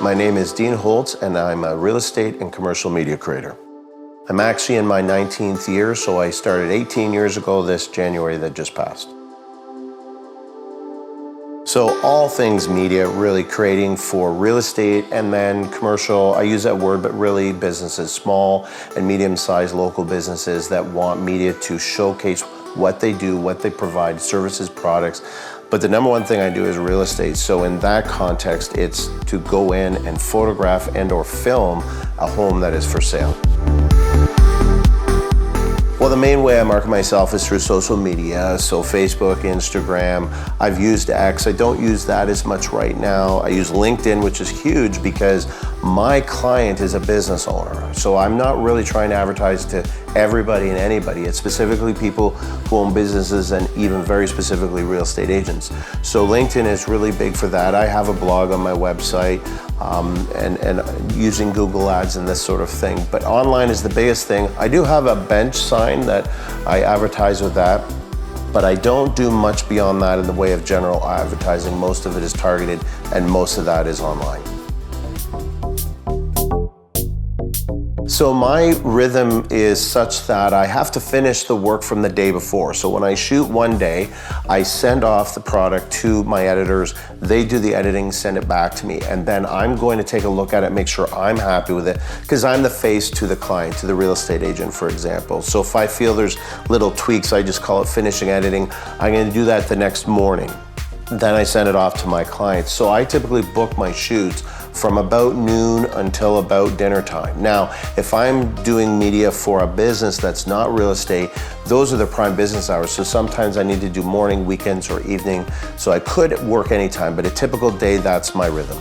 My name is Dean Holtz, and I'm a real estate and commercial media creator. I'm actually in my 19th year, so I started 18 years ago this January that just passed. So all things media, really creating for real estate and then commercial, I use that word, but really businesses, small and medium-sized local businesses that want media to showcase what they do, what they provide, services, products. But the number one thing I do is real estate. So in that context, it's to go in and photograph and or film a home that is for sale. Well, the main way I market myself is through social media, so Facebook, Instagram. I've used X. I don't use that as much right now. I use LinkedIn, which is huge because my client is a business owner. So I'm not really trying to advertise to everybody and anybody. It's specifically people who own businesses and even very specifically real estate agents. So LinkedIn is really big for that. I have a blog on my website and using Google Ads and this sort of thing. But online is the biggest thing. I do have a bench sign that I advertise with that, but I don't do much beyond that in the way of general advertising. Most of it is targeted and most of that is online. So my rhythm is such that I have to finish the work from the day before. So when I shoot one day, I send off the product to my editors. They do the editing, send it back to me, and then I'm going to take a look at it, make sure I'm happy with it, because I'm the face to the client, to the real estate agent, for example. So if I feel there's little tweaks, I just call it finishing editing. I'm going to do that the next morning. Then I send it off to my clients. So I typically book my shoots from about noon until about dinner time. Now, if I'm doing media for a business that's not real estate, those are the prime business hours. So sometimes I need to do morning, weekends, or evening. So I could work anytime, but a typical day, that's my rhythm.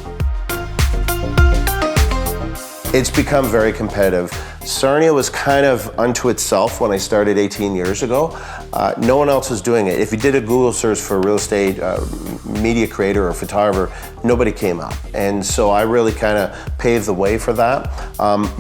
It's become very competitive. Sarnia was kind of unto itself when I started 18 years ago. No one else was doing it. If you did a Google search for real estate media creator or photographer, nobody came up. And so I really kind of paved the way for that.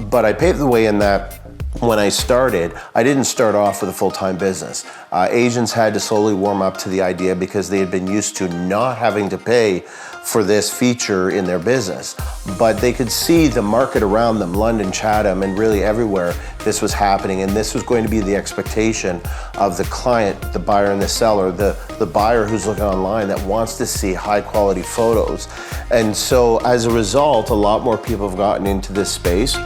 But I paved the way in that when I started, I didn't start off with a full-time business. Agents had to slowly warm up to the idea because they had been used to not having to pay for this feature in their business. But they could see the market around them, London, Chatham, and really everywhere this was happening, and this was going to be the expectation of the client, the buyer and the seller, the buyer who's looking online that wants to see high-quality photos. And so as a result, a lot more people have gotten into this space.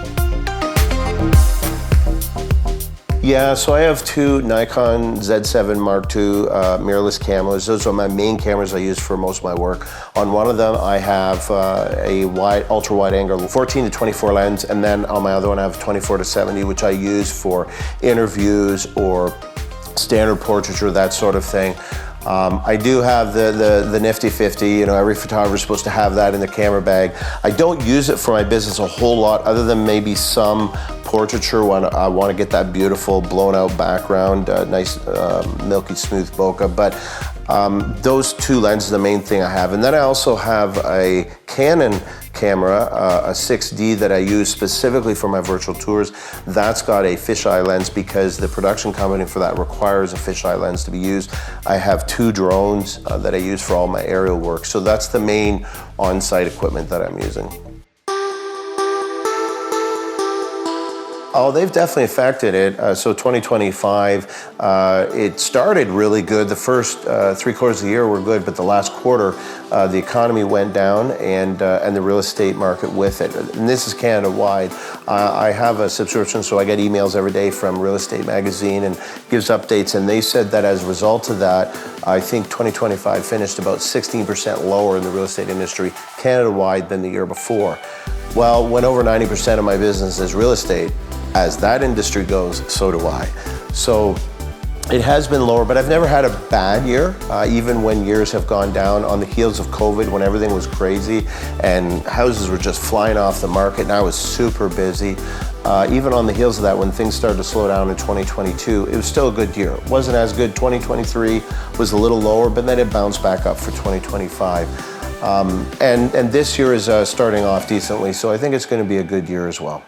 Yeah, so I have two Nikon Z7 Mark II mirrorless cameras. Those are my main cameras I use for most of my work. On one of them, I have a ultra-wide angle 14 to 24 lens, and then on my other one, I have 24 to 70, which I use for interviews or standard portraiture, that sort of thing. I do have the nifty 50, you know, every photographer is supposed to have that in the camera bag. I don't use it for my business a whole lot, other than maybe some portraiture when I want to get that beautiful blown out background, nice milky smooth bokeh. But those two lenses are the main thing I have. And then I also have a Canon camera, a 6D that I use specifically for my virtual tours. That's got a fisheye lens because the production company for that requires a fisheye lens to be used. I have two drones that I use for all my aerial work. So that's the main on-site equipment that I'm using. Oh, they've definitely affected it. So 2025, it started really good. The first 3 quarters of the year were good, but the last quarter, the economy went down and the real estate market with it. And this is Canada-wide. I have a subscription, so I get emails every day from Real Estate Magazine and gives updates. And they said that as a result of that, I think 2025 finished about 16% lower in the real estate industry Canada-wide than the year before. Well, when over 90% of my business is real estate, as that industry goes, so do I. So it has been lower, but I've never had a bad year, even when years have gone down on the heels of COVID, when everything was crazy and houses were just flying off the market and I was super busy. Even on the heels of that, when things started to slow down in 2022, it was still a good year. It wasn't as good. 2023 was a little lower, but then it bounced back up for 2025. And this year is starting off decently, so I think it's going to be a good year as well.